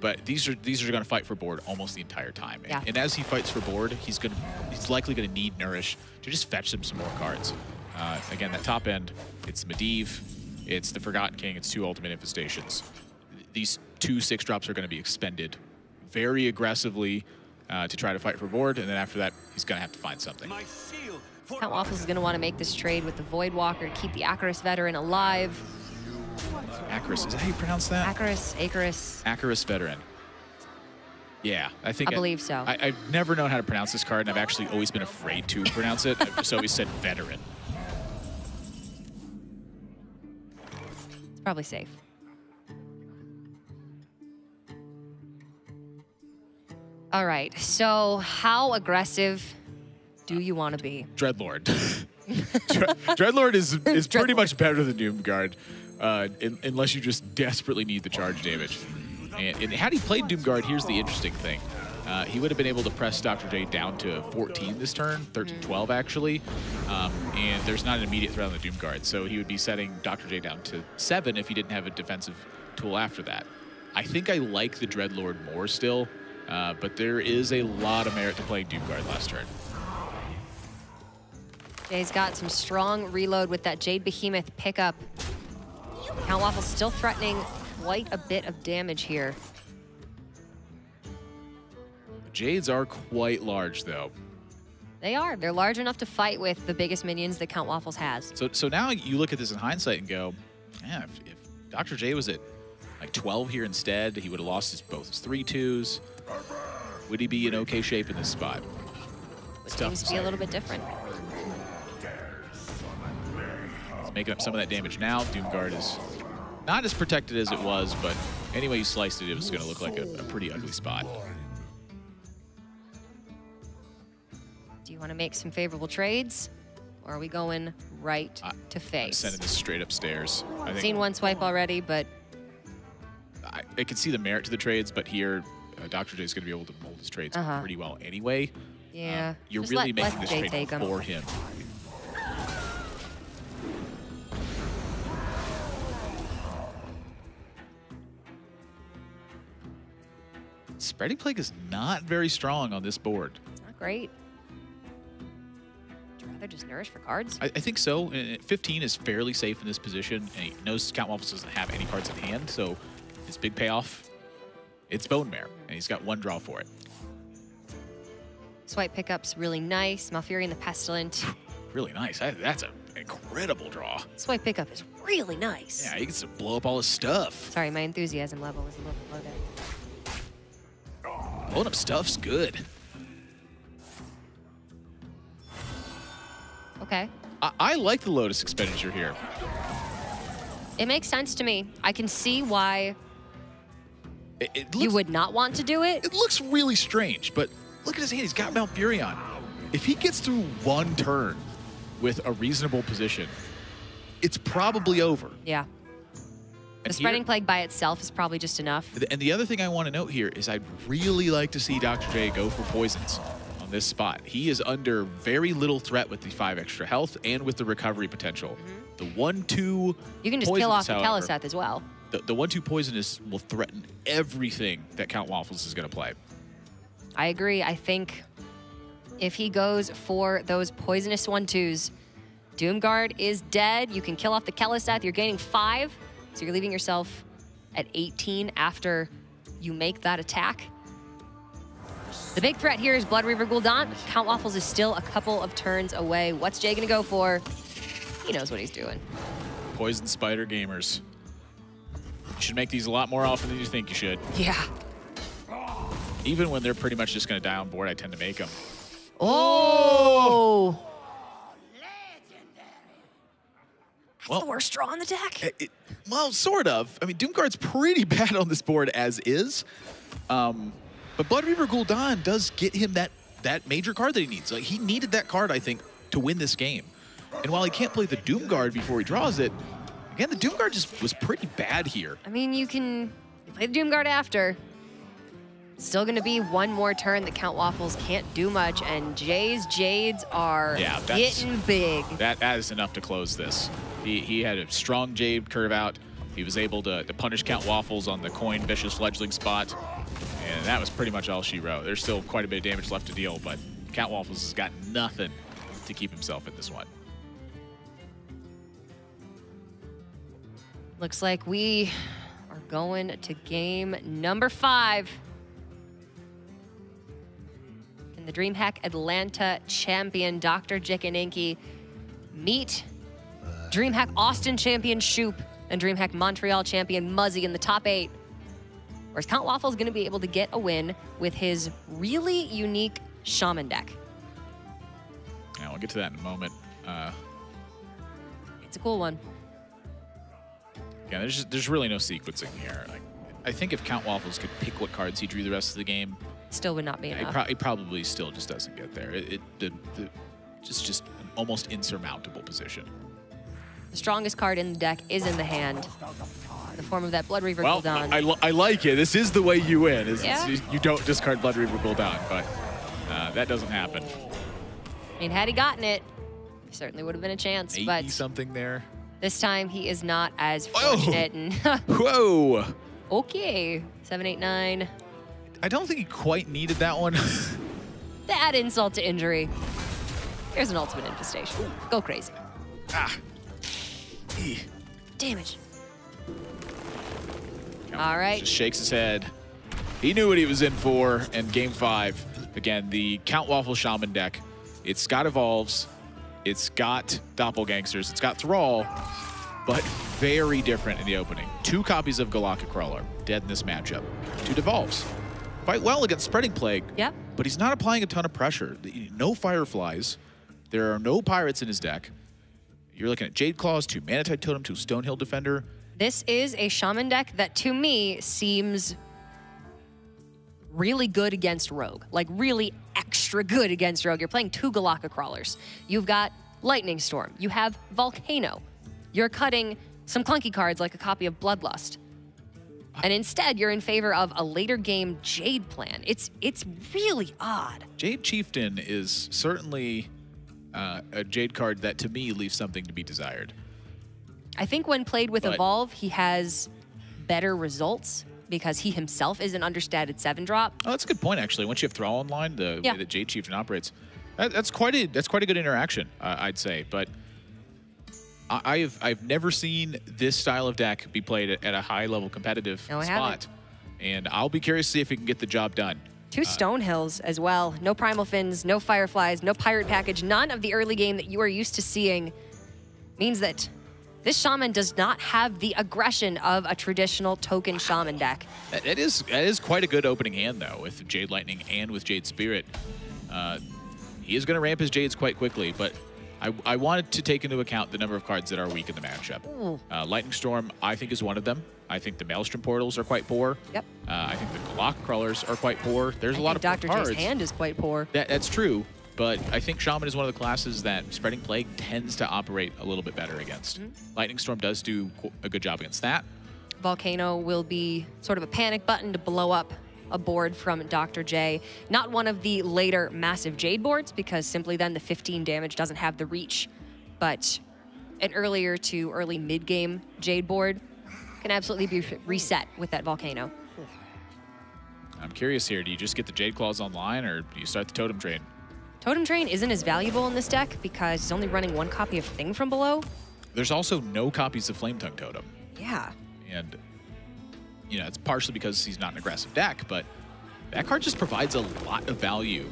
S2: but these are going to fight for board almost the entire time.
S1: Yeah.
S2: And as he fights for board, he's likely going to need Nourish to just fetch him some more cards. Again, that top end, it's Medivh, it's the Forgotten King, it's 2 Ultimate Infestations. These 2 6-drops are going to be expended very aggressively to try to fight for board, and then after that, he's going to have to find something.
S1: Countwaffles is going to want to make this trade with the Voidwalker to keep the Icarus veteran alive.
S2: Icarus, is that how you pronounce that?
S1: Icarus.
S2: Icarus veteran. Yeah, I think
S1: I believe so.
S2: I've never known how to pronounce this card, and I've actually always been afraid to pronounce it. I've just always said veteran.
S1: It's probably safe. All right, so how aggressive do you want to be?
S2: Dreadlord. Dreadlord is pretty much better than Doomguard, unless you just desperately need the charge damage. And had he played Doomguard, here's the interesting thing. He would have been able to press Dr. J down to 14 this turn, 13-12 actually, and there's not an immediate threat on the Doomguard, so he would be setting Dr. J down to 7 if he didn't have a defensive tool after that. I think I like the Dreadlord more still, but there is a lot of merit to playing Doomguard last turn.
S1: Jay's got some strong reload with that Jade Behemoth pickup. Countwaffles still threatening quite a bit of damage here.
S2: Jades are quite large, though.
S1: They are. They're large enough to fight with the biggest minions that Countwaffles has.
S2: So now you look at this in hindsight and go, yeah, if Dr. J was at like 12 here instead, he would have lost both his 3-2s. Would he be in okay shape in this spot?
S1: It seems to be a little bit different.
S2: He's making up some of that damage now. Doomguard is not as protected as it was, but anyway you sliced it, it was going to look like a pretty ugly spot.
S1: Do you want to make some favorable trades, or are we going right to face?
S2: I'm sending this straight upstairs.
S1: I've seen one swipe already, but
S2: I can see the merit to the trades, but here Dr. J is going to be able to mold his trades pretty well anyway.
S1: Yeah.
S2: You're
S1: Just
S2: really
S1: let
S2: making this
S1: Jay
S2: trade
S1: take 'em.
S2: for him. Spreading Plague is not very strong on this board.
S1: Not great. Would you rather just nourish for cards?
S2: I think so. 15 is fairly safe in this position, and he knows Countwaffles doesn't have any cards in hand, so his big payoff, it's Bone Mare, and he's got 1 draw for it.
S1: Swipe pickup's really nice. Malfurion the Pestilent.
S2: Really nice. That's an incredible draw.
S1: Swipe pickup is really nice.
S2: Yeah, he gets to blow up all his stuff.
S1: Sorry, my enthusiasm level was a little bit low there.
S2: Blowing up stuff's good.
S1: Okay.
S2: I like the Lotus expenditure here.
S1: It makes sense to me. I can see why
S2: It looks,
S1: you would not want to do it.
S2: It looks really strange, but look at his hand. He's got Malfurion. If he gets through 1 turn with a reasonable position, it's probably over.
S1: Yeah. The
S2: And
S1: Spreading Plague by itself is probably just enough.
S2: And the other thing I want to note here is I'd really like to see Dr. J go for poisons on this spot. He is under very little threat with the 5 extra health and with the recovery potential. The 1-2
S1: You can just kill off the Kaliseth as well.
S2: The 1-2 poisonous will threaten everything that Countwaffles is going to play.
S1: I agree. I think if he goes for those poisonous 1-2s, Doomguard is dead. You can kill off the Kaliseth. You're gaining 5. So you're leaving yourself at 18 after you make that attack. The big threat here is Blood Reaver Gul'dan. Countwaffles is still a couple of turns away. What's Jay gonna go for? He knows what he's doing.
S2: Poison Spider gamers. You should make these a lot more often than you think you should.
S1: Yeah.
S2: Even when they're pretty much just going to die on board, I tend to make them.
S1: Oh! That's
S2: Well,
S1: the worst draw on the deck.
S2: Well, sort of. I mean, Doomguard's pretty bad on this board as is. But Blood Reaver Gul'dan does get him that major card that he needs. Like, he needed that card, I think, to win this game. And while he can't play the Doomguard before he draws it, again, the Doomguard just was pretty bad here.
S1: I mean, you can play the Doomguard after. Still going to be 1 more turn that Countwaffles can't do much, and Jay's Jades are getting big.
S2: That is enough to close this. He had a strong Jade curve out. He was able to punish Countwaffles on the coin vicious fledgling spot, and that was pretty much all she wrote. There's still quite a bit of damage left to deal, but Countwaffles has got nothing to keep himself in this one.
S1: Looks like we are going to game number 5. Can the DreamHack Atlanta champion, Dr. Drjikininki, meet DreamHack Austin champion Shoop and DreamHack Montreal champion Muzzy in the top 8? Or is Countwaffles going to be able to get a win with his really unique Shaman deck?
S2: Yeah, we'll get to that in a moment.
S1: It's a cool one.
S2: Yeah, there's really no sequencing here. Like, I think if Countwaffles could pick what cards he drew the rest of the game,
S1: Still would not be enough.
S2: It probably still just doesn't get there. Just an almost insurmountable position.
S1: The strongest card in the deck is in the hand. In the form of that Blood Reaver
S2: Well,
S1: Gul'dan.
S2: I like it. This is the way you win.
S1: Yeah.
S2: You don't discard Blood Reaver Gul'dan, but that doesn't happen.
S1: I mean, had he gotten it, he certainly would have been a chance.
S2: 80
S1: But
S2: something there.
S1: this time he is not as fortunate. And
S2: Whoa!
S1: okay, 7, 8, 9.
S2: I don't think he quite needed that one.
S1: To add insult to injury, here's an ultimate infestation. Go crazy.
S2: Ah.
S1: Damage. All right.
S2: Just shakes his head. He knew what he was in for. And game 5, again, the Countwaffle Shaman deck. It's got Evolves. It's got Doppelgangsters. It's got Thrall. But very different in the opening. 2 copies of Galaka Crawler, dead in this matchup. 2 Devolves. Quite well against Spreading Plague.
S1: Yep.
S2: But he's not applying a ton of pressure. No Fireflies. There are no Pirates in his deck. You're looking at Jade Claws, 2 Manatite Totem, 2 Stonehill Defender.
S1: This is a Shaman deck that, to me, seems really good against Rogue. Like, really extra good against Rogue. You're playing 2 Galaka Crawlers. You've got Lightning Storm. You have Volcano. You're cutting some clunky cards like a copy of Bloodlust. And instead, you're in favor of a later game Jade plan. It's really odd.
S2: Jade Chieftain is certainly a Jade card that, to me, leaves something to be desired.
S1: I think when played with
S2: But-
S1: Evolve, he has better results because he himself is an understated 7-drop.
S2: Oh, that's a good point, actually. Once you have Thrall online, the
S1: Yeah.
S2: way that Jade Chieftain operates, that's quite a good interaction, I'd say. But I've never seen this style of deck be played at a high-level competitive
S1: No, I
S2: spot. And I'll be curious to see if he can get the job done.
S1: 2 Stonehills as well. No Primal Fins, no Fireflies, no Pirate Package. None of the early game that you are used to seeing means that this Shaman does not have the aggression of a traditional token Shaman deck.
S2: That is quite a good opening hand, though, with Jade Lightning and with Jade Spirit. He is going to ramp his Jades quite quickly, but I wanted to take into account the number of cards that are weak in the matchup. Lightning Storm, I think, is one of them. I think the Maelstrom Portals are quite poor.
S1: Yep.
S2: I think the Galaka Crawlers are quite poor. There's a lot of
S1: Dr.
S2: poor cards.
S1: J's hand is quite poor.
S2: That's true, but I think Shaman is one of the classes that Spreading Plague tends to operate a little bit better against. Lightning Storm does do a good job against that.
S1: Volcano will be sort of a panic button to blow up a board from Dr. J. Not one of the later massive Jade boards, because simply then the 15 damage doesn't have the reach. But an earlier to early mid-game Jade board can absolutely be reset with that Volcano.
S2: I'm curious here, do you just get the Jade Claws online, or do you start the Totem Train?
S1: Totem Train isn't as valuable in this deck because he's only running 1 copy of Thing from Below.
S2: There's also no copies of Flame Tongue Totem.
S1: Yeah.
S2: And, you know, it's partially because he's not an aggressive deck, but that card just provides a lot of value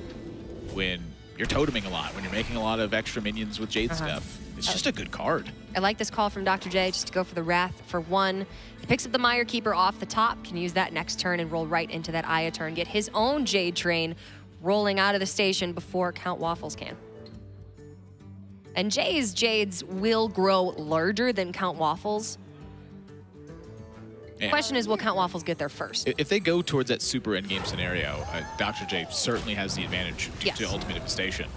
S2: when you're toteming a lot, when you're making a lot of extra minions with Jade stuff. It's just a good card.
S1: I like this call from Dr. J just to go for the Wrath for 1. He picks up the Mire Keeper off the top, can use that next turn and roll right into that Aya turn, get his own Jade train rolling out of the station before Countwaffles can. And Jay's Jades will grow larger than Countwaffles. The question is, will Countwaffles get there first?
S2: If they go towards that super endgame scenario, Dr. J certainly has the advantage to Ultimate Infestation.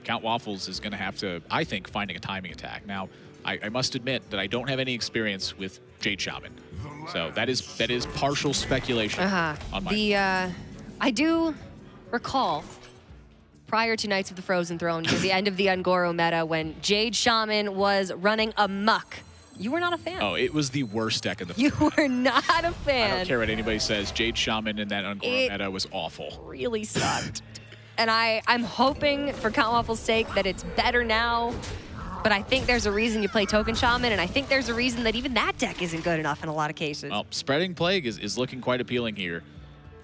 S2: Countwaffles is going to have to, I think, finding a timing attack. Now, I must admit that I don't have any experience with Jade Shaman. So that is partial speculation on my
S1: I do recall prior to Knights of the Frozen Throne, near the end of the Ungoro meta, when Jade Shaman was running amok. You were not a fan.
S2: Oh, it was the worst deck in the
S1: You were not a fan.
S2: I don't care what anybody says. Jade Shaman in that Ungoro meta was awful.
S1: Really sucked. And I'm hoping, for Countwaffles' sake, that it's better now. But I think there's a reason you play Token Shaman, and I think there's a reason that even that deck isn't good enough in a lot of cases.
S2: Well, Spreading Plague is looking quite appealing here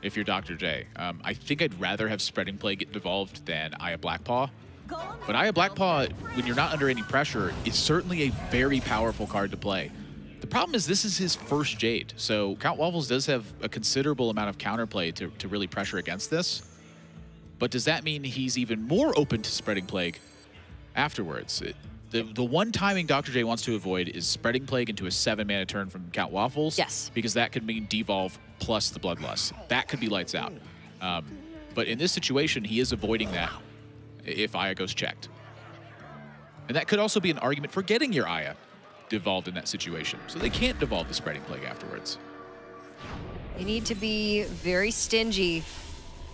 S2: if you're Dr. J. I think I'd rather have Spreading Plague get devolved than Aya Blackpaw. But Aya Blackpaw, when you're not under any pressure, is certainly a very powerful card to play. The problem is this is his first Jade, so Countwaffles does have a considerable amount of counterplay to really pressure against this. But does that mean he's even more open to Spreading Plague afterwards? The one timing Dr. J wants to avoid is Spreading Plague into a 7-mana turn from Countwaffles.
S1: Yes.
S2: Because that could mean devolve plus the Bloodlust. That could be lights out. But in this situation, he is avoiding that if Aya goes checked. And that could also be an argument for getting your Aya devolved in that situation. So they can't devolve the Spreading Plague afterwards.
S1: You need to be very stingy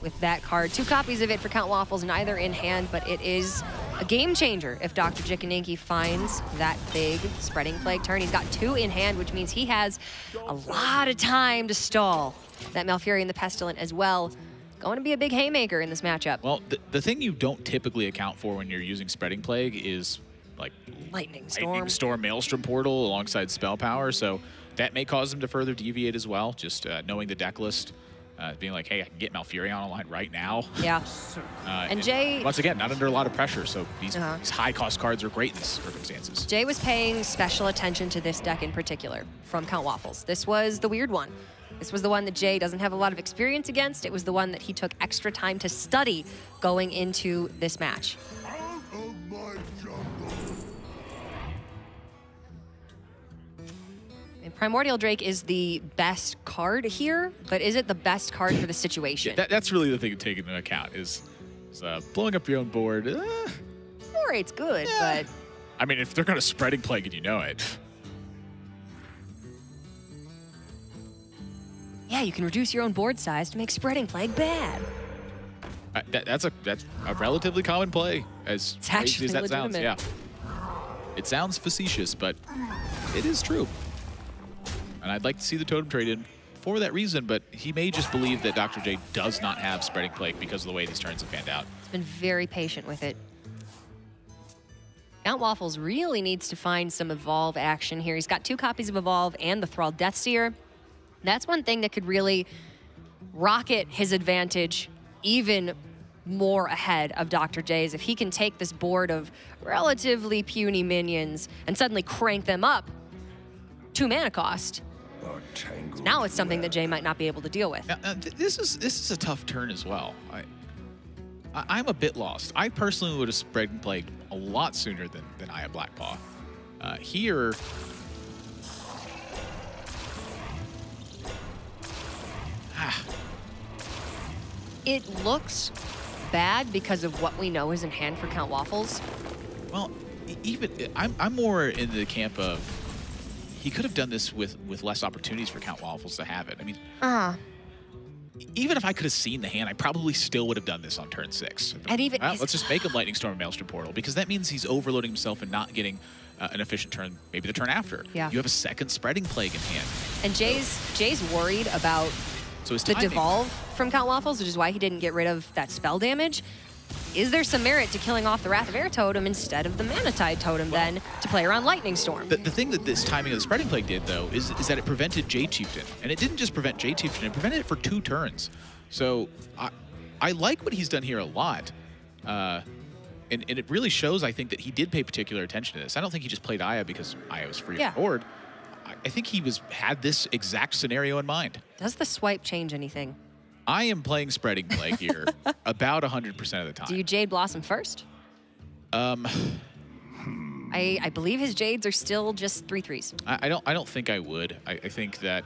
S1: with that card. 2 copies of it for Countwaffles, neither in hand, but it is a game changer if Dr. Drjikininki finds that big Spreading Plague turn. He's got 2 in hand, which means he has a lot of time to stall that Malfurion the Pestilent as well. Going to be a big haymaker in this matchup.
S2: Well, the thing you don't typically account for when you're using Spreading Plague is like
S1: Lightning Storm,
S2: Maelstrom Portal alongside Spell Power, so that may cause him to further deviate as well, just knowing the deck list. Being like, hey, I can get Malfurion online right now.
S1: Yeah. And Jay...
S2: Once again, not under a lot of pressure, so these high-cost cards are great in these circumstances.
S1: Jay was paying special attention to this deck in particular from Countwaffles. This was the weird one. This was the one that Jay doesn't have a lot of experience against. It was the one that he took extra time to study going into this match. And Primordial Drake is the best card here, but is it the best card for the situation?
S2: Yeah, that's really the thing to take into account is blowing up your own board.
S1: 4-8's good, but...
S2: I mean, if they're going to Spreading Plague and you know it.
S1: Yeah, you can reduce your own board size to make Spreading Plague bad.
S2: That's a relatively common play, as crazy as that sounds. Yeah, it sounds facetious, but it is true. And I'd like to see the Totem trade in for that reason, but he may just believe that Dr. J does not have Spreading Plague because of the way these turns have panned out.
S1: He's been very patient with it. Countwaffles really needs to find some Evolve action here. He's got 2 copies of Evolve and the Thrall Deathseer. That's one thing that could really rocket his advantage even more ahead of Dr. J's. If he can take this board of relatively puny minions and suddenly crank them up 2 mana cost, now it's something that Jay might not be able to deal with.
S2: Now, this is a tough turn as well. I'm a bit lost. I personally would have Spreading Plague a lot sooner than Aya Blackpaw. Here,
S1: it looks bad because of what we know is in hand for Countwaffles.
S2: Well, I'm more in the camp of he could have done this with less opportunities for Countwaffles to have it. I mean, even if I could have seen the hand, I probably still would have done this on turn 6.
S1: And even
S2: let's just make him Lightning Storm Maelstrom Portal, because that means he's overloading himself and not getting an efficient turn, maybe the turn after.
S1: Yeah.
S2: You have a second Spreading Plague in hand.
S1: And Jay's worried about the devolve from Countwaffles, which is why he didn't get rid of that spell damage. Is there some merit to killing off the Wrath of Air totem instead of the Mana Tide totem then to play around Lightning Storm?
S2: The thing that this timing of the Spreading Plague did, though, is that it prevented Jade Chieftain. And it didn't just prevent Jade Chieftain, it prevented it for 2 turns. So I like what he's done here a lot. And it really shows, I think, that he did pay particular attention to this. I don't think he just played Aya because Aya was free on board. I think he had this exact scenario in mind.
S1: Does the swipe change anything?
S2: I am playing Spreading Plague here about 100% of the time.
S1: Do you Jade Blossom first? I believe his Jades are still just 3/3s.
S2: I don't think I would. I think that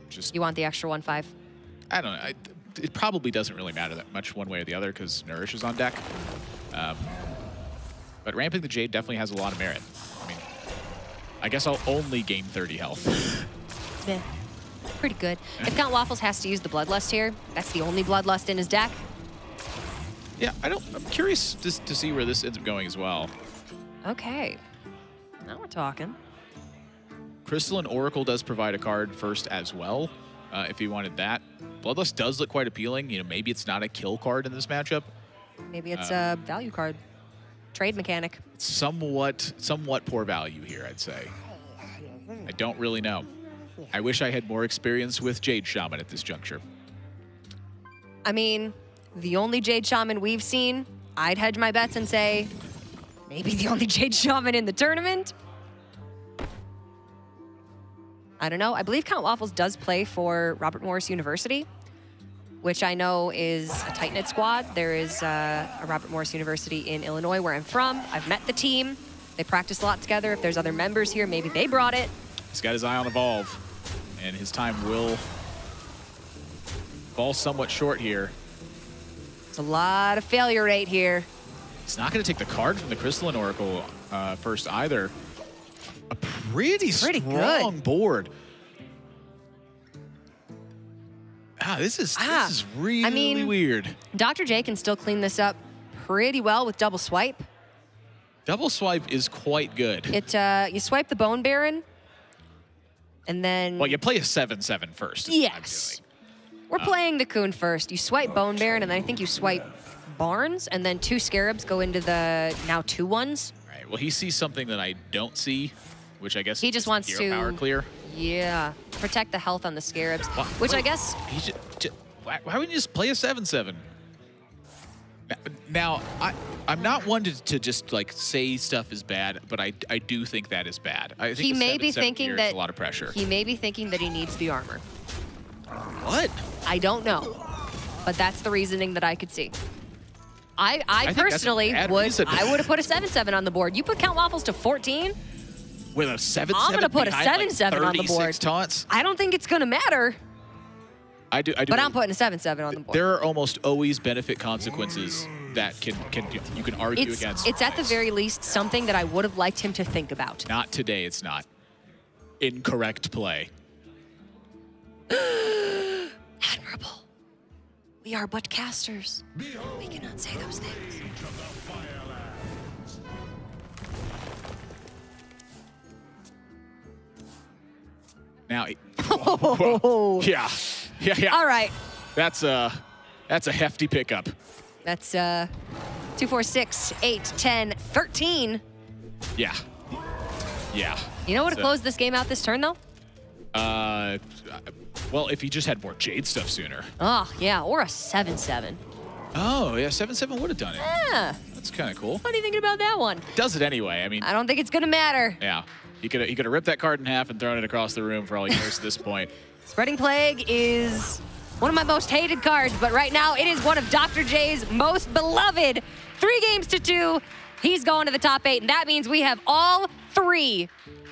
S2: just...
S1: You want the extra 1/5?
S2: I don't know. It probably doesn't really matter that much one way or the other because Nourish is on deck. But ramping the Jade definitely has a lot of merit. I mean, I guess I'll only gain 30 health.
S1: Yeah. Pretty good. If Countwaffles has to use the Bloodlust here, that's the only Bloodlust in his deck.
S2: Yeah, I'm curious just to see where this ends up going as well.
S1: Okay. Now we're talking.
S2: Crystalline Oracle does provide a card first as well, if he wanted that. Bloodlust does look quite appealing. You know, maybe it's not a kill card in this matchup.
S1: Maybe it's a value card. trade mechanic.
S2: Somewhat poor value here, I'd say. I don't really know. I wish I had more experience with Jade Shaman at this juncture.
S1: I mean, the only Jade Shaman we've seen, I'd hedge my bets and say, maybe the only Jade Shaman in the tournament. I don't know. I believe Countwaffles does play for Robert Morris University, which I know is a tight-knit squad. There is a Robert Morris University in Illinois, where I'm from. I've met the team. They practice a lot together. If there's other members here, maybe they brought it.
S2: He's got his eye on Evolve, and his time will fall somewhat short here.
S1: There's a lot of failure rate here.
S2: He's not going to take the card from the Crystalline Oracle first either. A pretty strong board. This is really weird.
S1: Dr. J can still clean this up pretty well with double swipe.
S2: Double swipe is quite good.
S1: You swipe the Bone Baron, and then...
S2: Well, you play a 7/7 first.
S1: Yes. We're playing the Coon first. You swipe Bone Baron, and then I think you swipe Barnes, and then 2 Scarabs go into the now 2/1s.
S2: All right. Well, he sees something that I don't see, which I guess
S1: he just wants to
S2: power clear.
S1: Yeah, protect the health on the Scarabs, which I guess...
S2: Why wouldn't you just play a 7/7? Now, I'm not one to just like say stuff is bad, but I do think that is bad. I think
S1: he may be thinking that
S2: a lot of pressure.
S1: He may be thinking that he needs the armor.
S2: What?
S1: I don't know, but that's the reasoning that I could see. I personally would have put a 7/7 on the board. You put Countwaffles to 14.
S2: With a 7/7,
S1: I'm gonna put a 7/7 on the board.
S2: Taunts.
S1: I don't think it's gonna matter.
S2: I do.
S1: But I'm putting a 7/7 on the board.
S2: There are almost always benefit consequences that you can argue against.
S1: It's at the very least something that I would have liked him to think about.
S2: Not today. It's not. Incorrect play.
S1: Admirable. We are but casters. We cannot say those things.
S2: Now, yeah.
S1: All right.
S2: That's a hefty pickup.
S1: That's 2, 4, 6, 8, 10, 13.
S2: Yeah.
S1: You know what to close this game out this turn, though?
S2: Well, if he just had more Jade stuff sooner.
S1: Oh, yeah, or a 7/7.
S2: Oh, yeah, 7/7 would have done it.
S1: Yeah.
S2: That's kind of cool.
S1: What are you thinking about that one?
S2: Does it anyway. I mean,
S1: I don't think it's going to matter.
S2: Yeah. He could have ripped that card in half and thrown it across the room for all he cares at this point.
S1: Spreading Plague is one of my most hated cards, but right now it is one of Dr. J's most beloved. 3 games to 2. He's going to the top 8, and that means we have all 3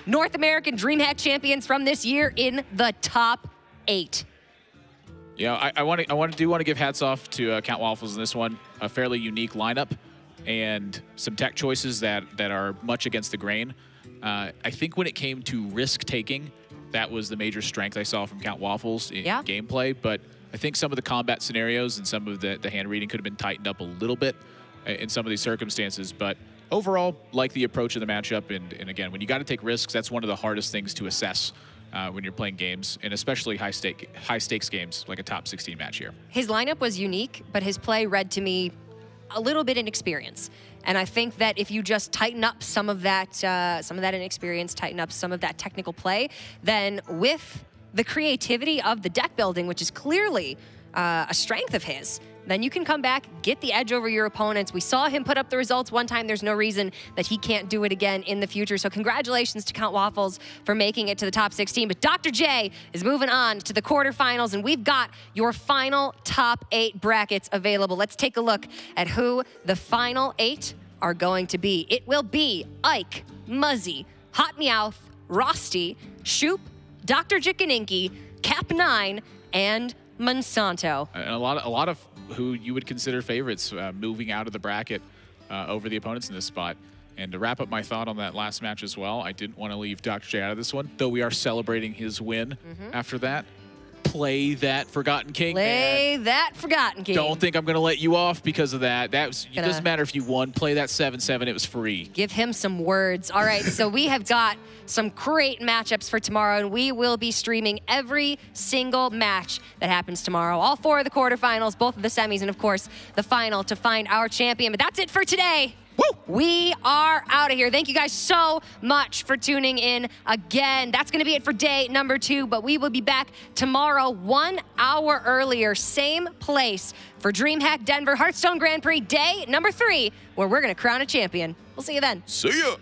S1: North American DreamHack champions from this year in the top 8.
S2: Yeah, I want to give hats off to Countwaffles in this one. A fairly unique lineup and some tech choices that are much against the grain. I think when it came to risk taking, that was the major strength I saw from Countwaffles in gameplay. But I think some of the combat scenarios and some of the hand reading could have been tightened up a little bit in some of these circumstances. But overall, like the approach of the matchup. And again, when you got to take risks, that's one of the hardest things to assess when you're playing games, and especially high stakes games like a top 16 match here.
S1: His lineup was unique, but his play read to me a little bit inexperienced. And I think that if you just tighten up some of that inexperience, tighten up some of that technical play, then with the creativity of the deck building, which is clearly a strength of his, then you can come back, get the edge over your opponents. We saw him put up the results one time. There's no reason that he can't do it again in the future. So congratulations to Countwaffles for making it to the top 16. But Dr. J is moving on to the quarterfinals, and we've got your final top 8 brackets available. Let's take a look at who the final 8 are going to be. It will be Ike, Muzzy, Hot Meowth, Rosty, Shoop, Dr. Drjikininki, Cap9, and Monsanto.
S2: And a lot of who you would consider favorites moving out of the bracket over the opponents in this spot. And to wrap up my thought on that last match as well, I didn't want to leave Dr. J out of this one, though we are celebrating his win after that. Play that Forgotten King.
S1: Play that Forgotten King.
S2: Don't think I'm going to let you off because of that. It doesn't matter if you won. Play that 7/7. It was free.
S1: Give him some words. All right, so we have got some great matchups for tomorrow, and we will be streaming every single match that happens tomorrow. All 4 of the quarterfinals, both of the semis, and of course, the final to find our champion. But that's it for today. We are out of here. Thank you guys so much for tuning in again. That's going to be it for day number 2, but we will be back tomorrow 1 hour earlier, same place for DreamHack Denver Hearthstone Grand Prix day number 3, where we're going to crown a champion. We'll see you then.
S2: See ya.